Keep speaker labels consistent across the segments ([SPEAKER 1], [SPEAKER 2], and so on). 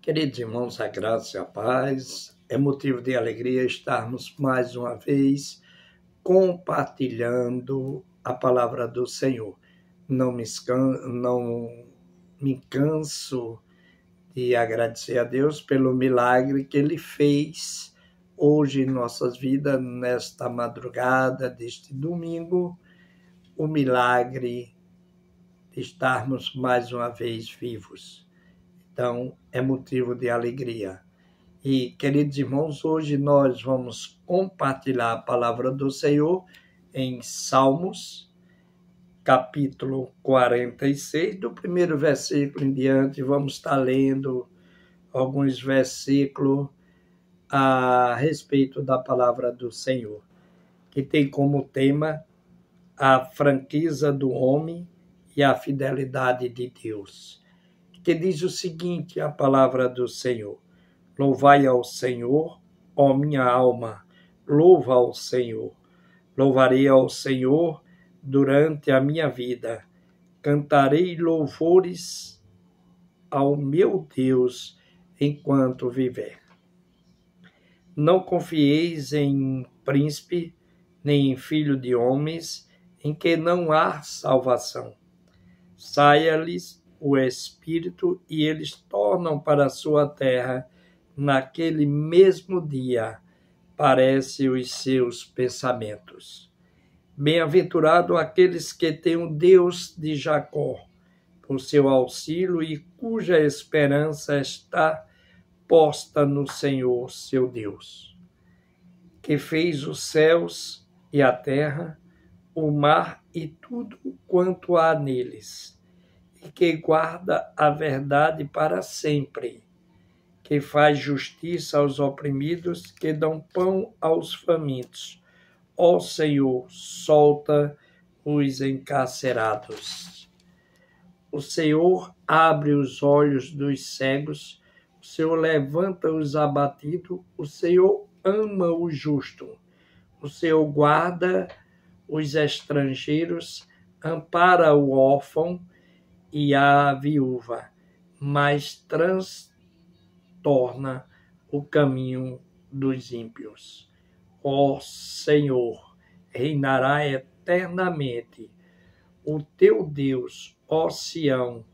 [SPEAKER 1] Queridos irmãos, a graça e a paz, é motivo de alegria estarmos mais uma vez compartilhando a palavra do Senhor. Não me canso de agradecer a Deus pelo milagre que Ele fez hoje em nossas vidas, nesta madrugada deste domingo, o milagre de estarmos mais uma vez vivos. Então, é motivo de alegria. E, queridos irmãos, hoje nós vamos compartilhar a palavra do Senhor em Salmos, capítulo 46, do primeiro versículo em diante. Vamos estar lendo alguns versículos a respeito da palavra do Senhor, que tem como tema a franqueza do homem e a fidelidade de Deus. Que diz o seguinte, a palavra do Senhor: Louvai ao Senhor, ó minha alma, louva ao Senhor. Louvarei ao Senhor durante a minha vida. Cantarei louvores ao meu Deus enquanto viver. Não confieis em príncipe, nem em filho de homens, em que não há salvação. Saia-lhes o espírito e eles tornam para a sua terra. Naquele mesmo dia, parece os seus pensamentos. Bem-aventurado aqueles que têm o Deus de Jacó por seu auxílio e cuja esperança está posta no Senhor, seu Deus, que fez os céus e a terra, o mar e tudo quanto há neles, e que guarda a verdade para sempre, que faz justiça aos oprimidos, que dão pão aos famintos. Ó Senhor, solta os encarcerados. O Senhor abre os olhos dos cegos, o Senhor levanta os abatidos, o Senhor ama o justo, o Senhor guarda os estrangeiros, ampara o órfão e a viúva, mas transtorna o caminho dos ímpios. Ó Senhor, reinará eternamente. O teu Deus, ó Sião,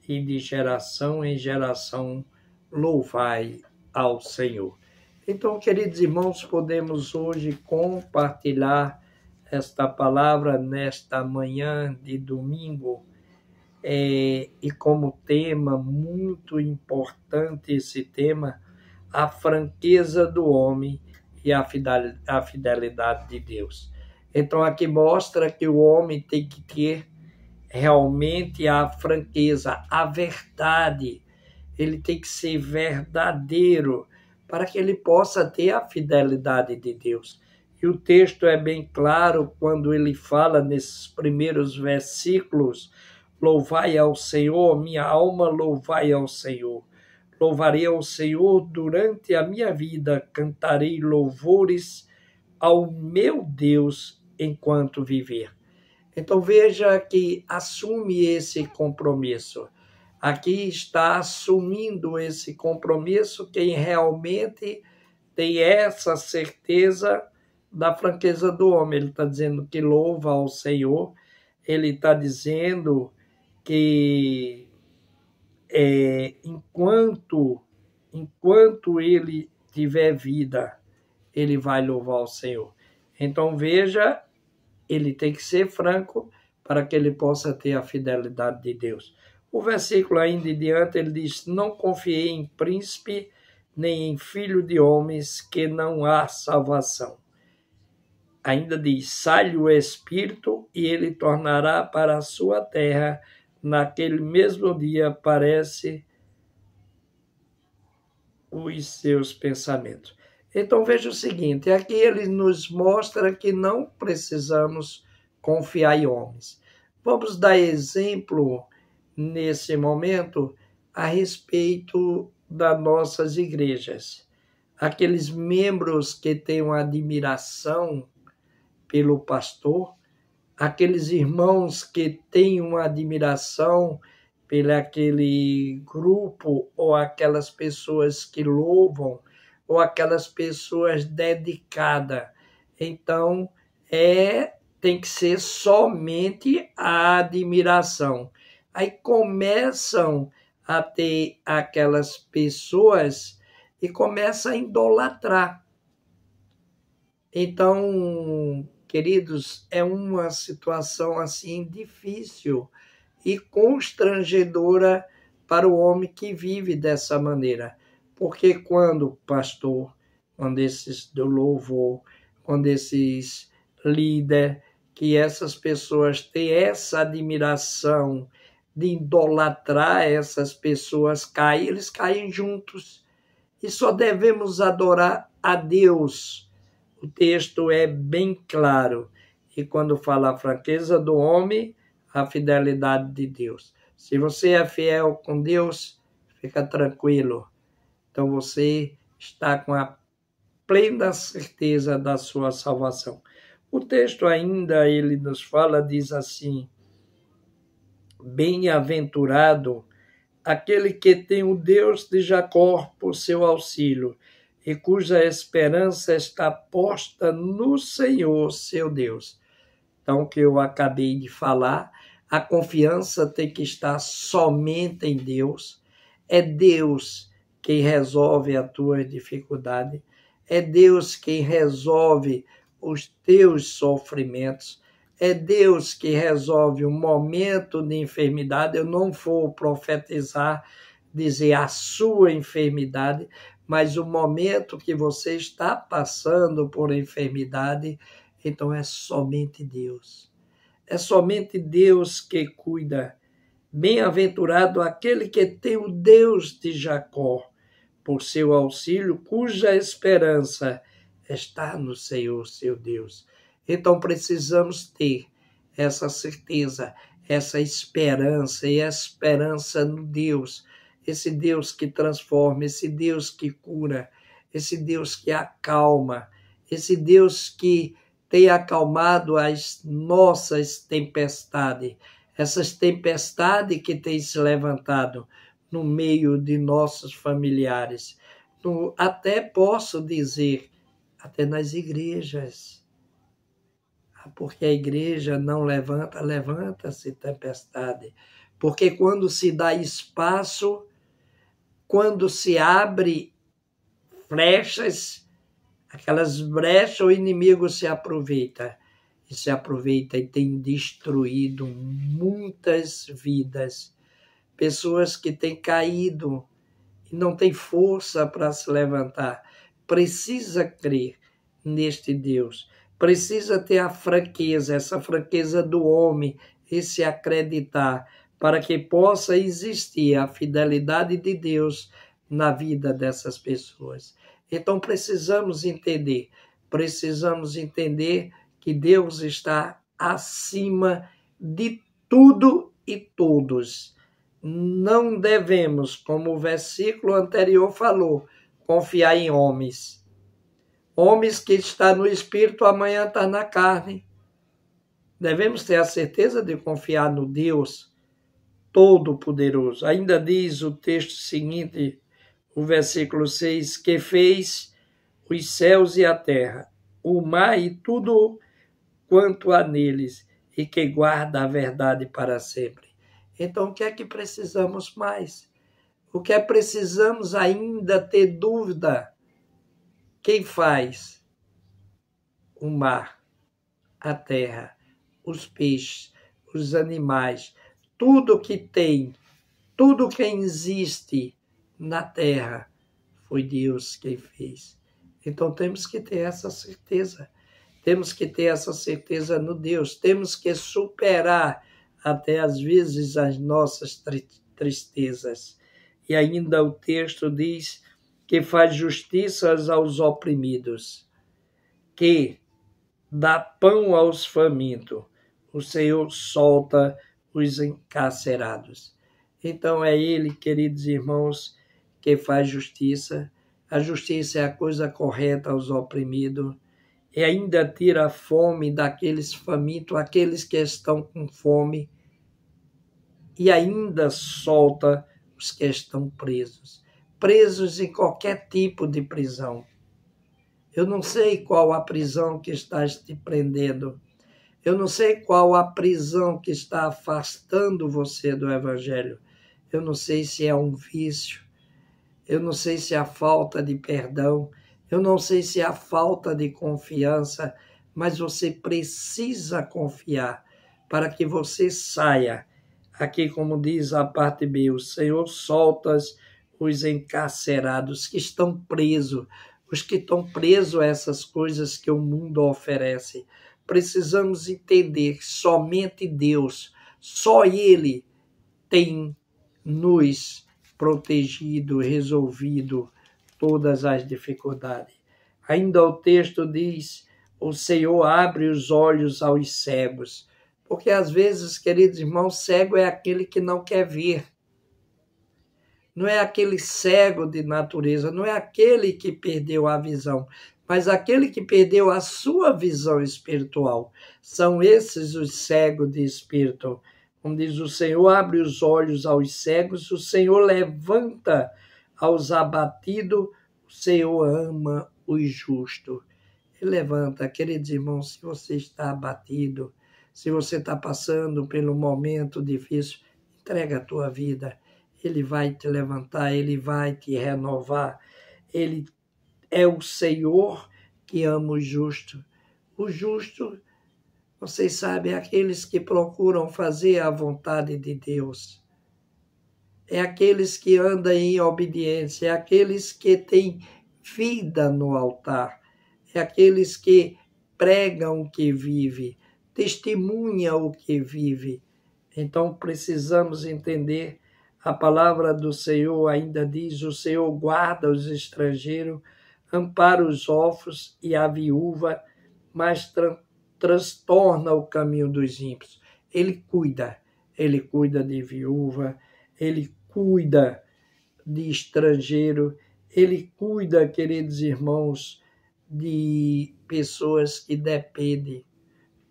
[SPEAKER 1] e de geração em geração louvai ao Senhor. Então, queridos irmãos, podemos hoje compartilhar esta palavra nesta manhã de domingo, e como tema muito importante esse tema, a franqueza do homem e a fidelidade de Deus. Então aqui mostra que o homem tem que ter realmente a franqueza, a verdade. Ele tem que ser verdadeiro para que ele possa ter a fidelidade de Deus. E o texto é bem claro quando ele fala nesses primeiros versículos: louvai ao Senhor, minha alma, louvai ao Senhor. Louvarei ao Senhor durante a minha vida, cantarei louvores ao meu Deus enquanto viver. Então veja que assume esse compromisso. Aqui está assumindo esse compromisso quem realmente tem essa certeza da franqueza do homem. Ele está dizendo que louva ao Senhor, ele está dizendo que enquanto ele tiver vida, ele vai louvar o Senhor. Então veja, ele tem que ser franco para que ele possa ter a fidelidade de Deus. O versículo ainda em diante, ele diz: não confiei em príncipe, nem em filho de homens, que não há salvação. Ainda diz: sai-lhe o espírito e ele tornará para a sua terra. Naquele mesmo dia parece os seus pensamentos. Então veja o seguinte, aqui ele nos mostra que não precisamos confiar em homens. Vamos dar exemplo nesse momento a respeito das nossas igrejas. Aqueles membros que têm uma admiração pelo pastor, aqueles irmãos que têm uma admiração pelo aquele grupo ou aquelas pessoas que louvam ou aquelas pessoas dedicadas. Então, tem que ser somente a admiração. Aí começam a ter aquelas pessoas e começam a idolatrar. Então, queridos, é uma situação assim difícil e constrangedora para o homem que vive dessa maneira. Porque quando pastor, quando esses do louvor, quando esses líderes, que essas pessoas têm essa admiração de idolatrar essas pessoas, eles caem juntos. E só devemos adorar a Deus. O texto é bem claro. E quando fala a franqueza do homem, a fidelidade de Deus. Se você é fiel com Deus, fica tranquilo. Então você está com a plena certeza da sua salvação. O texto ainda, ele nos fala, diz assim: bem-aventurado aquele que tem o Deus de Jacó por seu auxílio e cuja esperança está posta no Senhor, seu Deus. Então, o que eu acabei de falar, a confiança tem que estar somente em Deus. É Deus quem resolve a tua dificuldade. É Deus quem resolve os teus sofrimentos. É Deus que resolve o momento de enfermidade. Eu não vou profetizar, dizer a sua enfermidade, mas o momento que você está passando por enfermidade, então é somente Deus. É somente Deus que cuida. Bem-aventurado aquele que tem o Deus de Jacó por seu auxílio, cuja esperança está no Senhor, seu Deus. Então precisamos ter essa certeza, essa esperança e a esperança no Deus. Esse Deus que transforma, esse Deus que cura, esse Deus que acalma, esse Deus que tem acalmado as nossas tempestades, essas tempestades que têm se levantado no meio de nossos familiares. Até posso dizer, até nas igrejas. Porque a igreja não levanta, levanta-se tempestade. Porque quando se dá espaço, quando se abre brechas, aquelas brechas, o inimigo se aproveita. E se aproveita e tem destruído muitas vidas. Pessoas que têm caído e não têm força para se levantar. Precisa crer neste Deus. Precisa ter a franqueza, essa franqueza do homem, esse acreditar, para que possa existir a fidelidade de Deus na vida dessas pessoas. Então precisamos entender que Deus está acima de tudo e todos. Não devemos, como o versículo anterior falou, confiar em homens. Homens que estão no espírito, amanhã está na carne. Devemos ter a certeza de confiar no Deus Todo-Poderoso. Ainda diz o texto seguinte, o versículo 6, que fez os céus e a terra, o mar e tudo quanto há neles, e que guarda a verdade para sempre. Então, o que é que precisamos mais? O que é precisamos ainda ter dúvida? Quem faz? O mar, a terra, os peixes, os animais, tudo que tem, tudo que existe na terra, foi Deus quem fez. Então temos que ter essa certeza. Temos que ter essa certeza no Deus. Temos que superar até às vezes as nossas tristezas. E ainda o texto diz que faz justiça aos oprimidos, que dá pão aos famintos. O Senhor solta os encarcerados. Então é Ele, queridos irmãos, que faz justiça. A justiça é a coisa correta aos oprimidos. E ainda tira a fome daqueles famintos, aqueles que estão com fome. e ainda solta os que estão presos. Presos em qualquer tipo de prisão. Eu não sei qual a prisão que está te prendendo. Eu não sei qual a prisão que está afastando você do Evangelho. Eu não sei se é um vício. Eu não sei se é a falta de perdão. Eu não sei se é a falta de confiança. Mas você precisa confiar para que você saia. Aqui, como diz a parte B, o Senhor solta os encarcerados que estão presos, os que estão presos a essas coisas que o mundo oferece. Precisamos entender que somente Deus, só Ele tem nos protegido, resolvido todas as dificuldades. Ainda o texto diz, o Senhor abre os olhos aos cegos. Porque às vezes, queridos irmãos, cego é aquele que não quer ver. Não é aquele cego de natureza, não é aquele que perdeu a visão, mas aquele que perdeu a sua visão espiritual. São esses os cegos de espírito. Como diz o Senhor, abre os olhos aos cegos, o Senhor levanta aos abatidos, o Senhor ama os justos. Ele levanta, queridos irmãos, se você está abatido, se você está passando pelo momento difícil, entrega a tua vida. Ele vai te levantar, Ele vai te renovar. Ele é o Senhor que ama o justo. O justo, vocês sabem, é aqueles que procuram fazer a vontade de Deus. É aqueles que andam em obediência, é aqueles que têm vida no altar. É aqueles que pregam o que vive, testemunham o que vive. Então precisamos entender, a palavra do Senhor ainda diz, o Senhor guarda os estrangeiros, ampara os órfãos e a viúva, mas transtorna o caminho dos ímpios. Ele cuida de viúva, ele cuida de estrangeiro, ele cuida, queridos irmãos, de pessoas que dependem,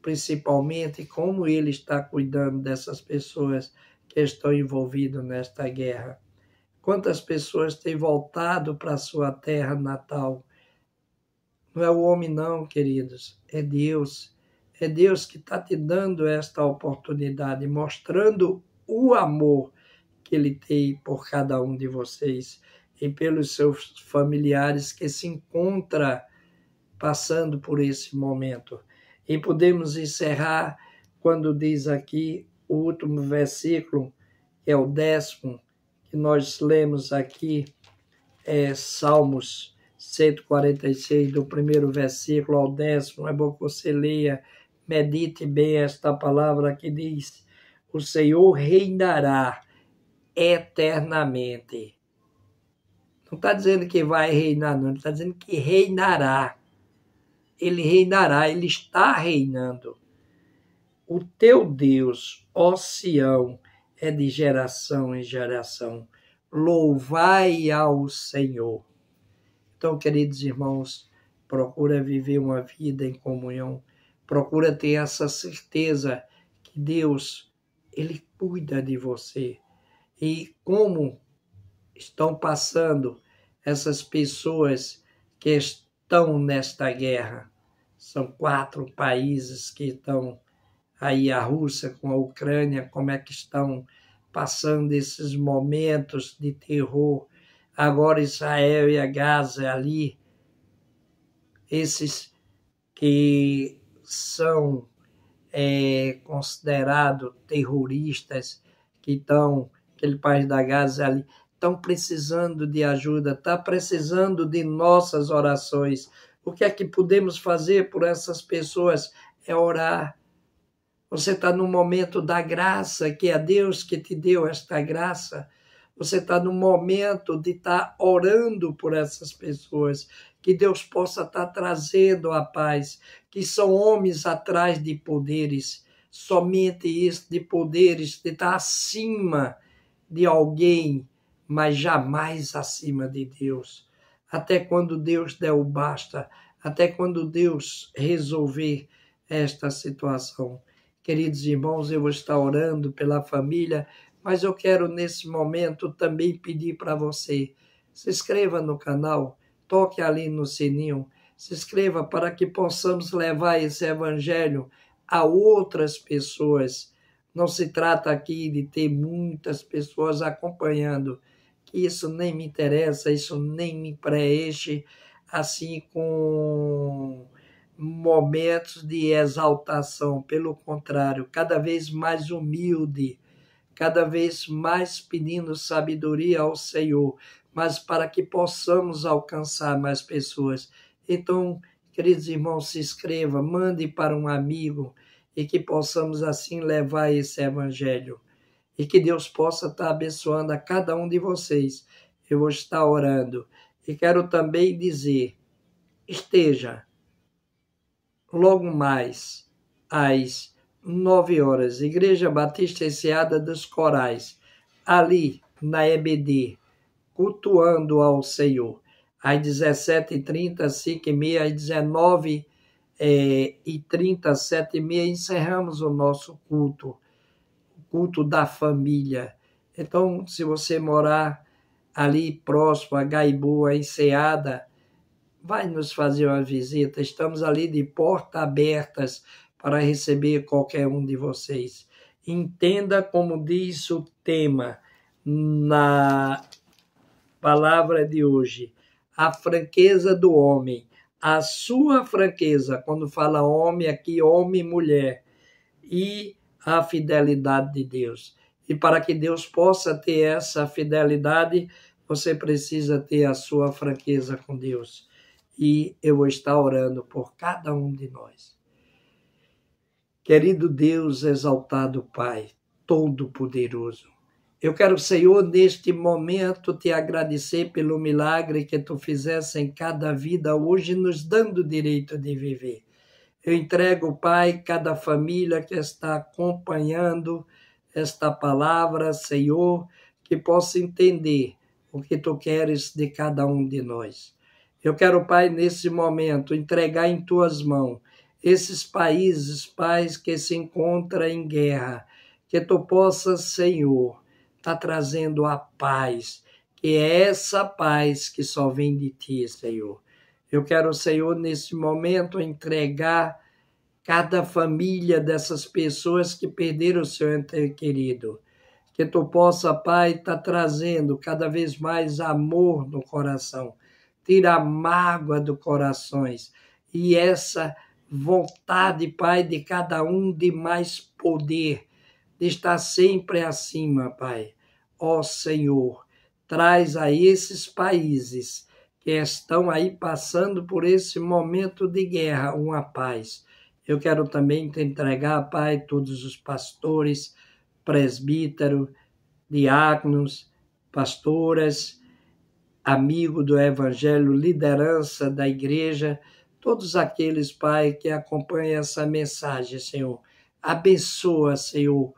[SPEAKER 1] principalmente como ele está cuidando dessas pessoas que estão envolvidas nesta guerra. Quantas pessoas têm voltado para a sua terra natal? Não é o homem não, queridos, é Deus. É Deus que está te dando esta oportunidade, mostrando o amor que Ele tem por cada um de vocês e pelos seus familiares que se encontram passando por esse momento. E podemos encerrar quando diz aqui o último versículo, que é o 10º, que nós lemos aqui, Salmos 146, do primeiro versículo ao 10º. É bom que você leia, medite bem esta palavra que diz, o Senhor reinará eternamente. Não está dizendo que vai reinar, não, ele está dizendo que reinará. Ele reinará, ele está reinando. O teu Deus, ó Sião, é de geração em geração. Louvai ao Senhor. Então, queridos irmãos, procura viver uma vida em comunhão. Procura ter essa certeza que Deus, Ele cuida de você. E como estão passando essas pessoas que estão nesta guerra. São 4 países que estão aí, a Rússia com a Ucrânia, como é que estão passando esses momentos de terror. Agora Israel e a Gaza ali, esses que são considerados terroristas, que estão, aquele país da Gaza ali, estão precisando de ajuda, está precisando de nossas orações. O que é que podemos fazer por essas pessoas? É orar. Você está no momento da graça, que é Deus que te deu esta graça. Você está no momento de estar orando por essas pessoas, que Deus possa estar trazendo a paz, que são homens atrás de poderes, somente isso, de poderes, de estar acima de alguém, mas jamais acima de Deus. Até quando Deus der o basta, até quando Deus resolver esta situação. Queridos irmãos, eu vou estar orando pela família, Mas eu quero, nesse momento, também pedir para você, se inscreva no canal, toque ali no sininho, se inscreva para que possamos levar esse evangelho a outras pessoas. Não se trata aqui de ter muitas pessoas acompanhando, que isso nem me interessa, isso nem me preenche, assim, com momentos de exaltação. Pelo contrário, cada vez mais humilde, cada vez mais pedindo sabedoria ao Senhor, mas para que possamos alcançar mais pessoas. Então, queridos irmãos, se inscreva, mande para um amigo e que possamos assim levar esse evangelho. E que Deus possa estar abençoando a cada um de vocês. Eu vou estar orando. E quero também dizer, esteja logo mais às 9 horas, Igreja Batista Enseada dos Corais, ali na EBD, cultuando ao Senhor. Às 17h30, 5h30, às 19h30, 7h30, encerramos o nosso culto, o culto da família. Então, se você morar ali próximo a Gaiboa, Enseada, vai nos fazer uma visita. Estamos ali de portas abertas para receber qualquer um de vocês. Entenda como diz o tema na palavra de hoje, a franqueza do homem, a sua franqueza, quando fala homem aqui, homem e mulher, e a fidelidade de Deus. E para que Deus possa ter essa fidelidade, você precisa ter a sua franqueza com Deus. E eu vou estar orando por cada um de nós. Querido Deus, exaltado Pai, Todo-Poderoso, eu quero, Senhor, neste momento te agradecer pelo milagre que tu fizesse em cada vida hoje, nos dando o direito de viver. Eu entrego, Pai, cada família que está acompanhando esta palavra, Senhor, que possa entender o que tu queres de cada um de nós. Eu quero, Pai, nesse momento, entregar em tuas mãos esses países, Pai, que se encontram em guerra, que tu possas, Senhor, estar trazendo a paz, que é essa paz que só vem de ti, Senhor. Eu quero, Senhor, nesse momento, entregar cada família dessas pessoas que perderam o seu ente querido. Que tu possa, Pai, estar trazendo cada vez mais amor no coração, tira a mágoa dos corações e essa vontade, Pai, de cada um de mais poder, de estar sempre acima, Pai. Ó Senhor, traz a esses países que estão aí passando por esse momento de guerra uma paz. Eu quero também te entregar, Pai, todos os pastores, presbíteros, diáconos, pastoras, amigo do Evangelho, liderança da igreja, todos aqueles, Pai, que acompanham essa mensagem, Senhor. Abençoa, Senhor.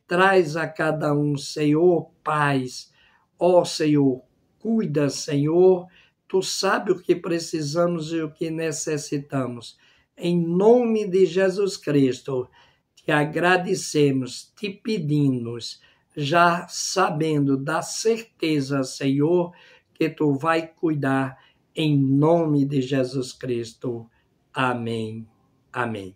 [SPEAKER 1] Traz a cada um, Senhor, paz. Ó, Senhor, cuida, Senhor. Tu sabe o que precisamos e o que necessitamos. Em nome de Jesus Cristo, te agradecemos, te pedimos, já sabendo da certeza, Senhor, que tu vai cuidar em nome de Jesus Cristo. Amém. Amém.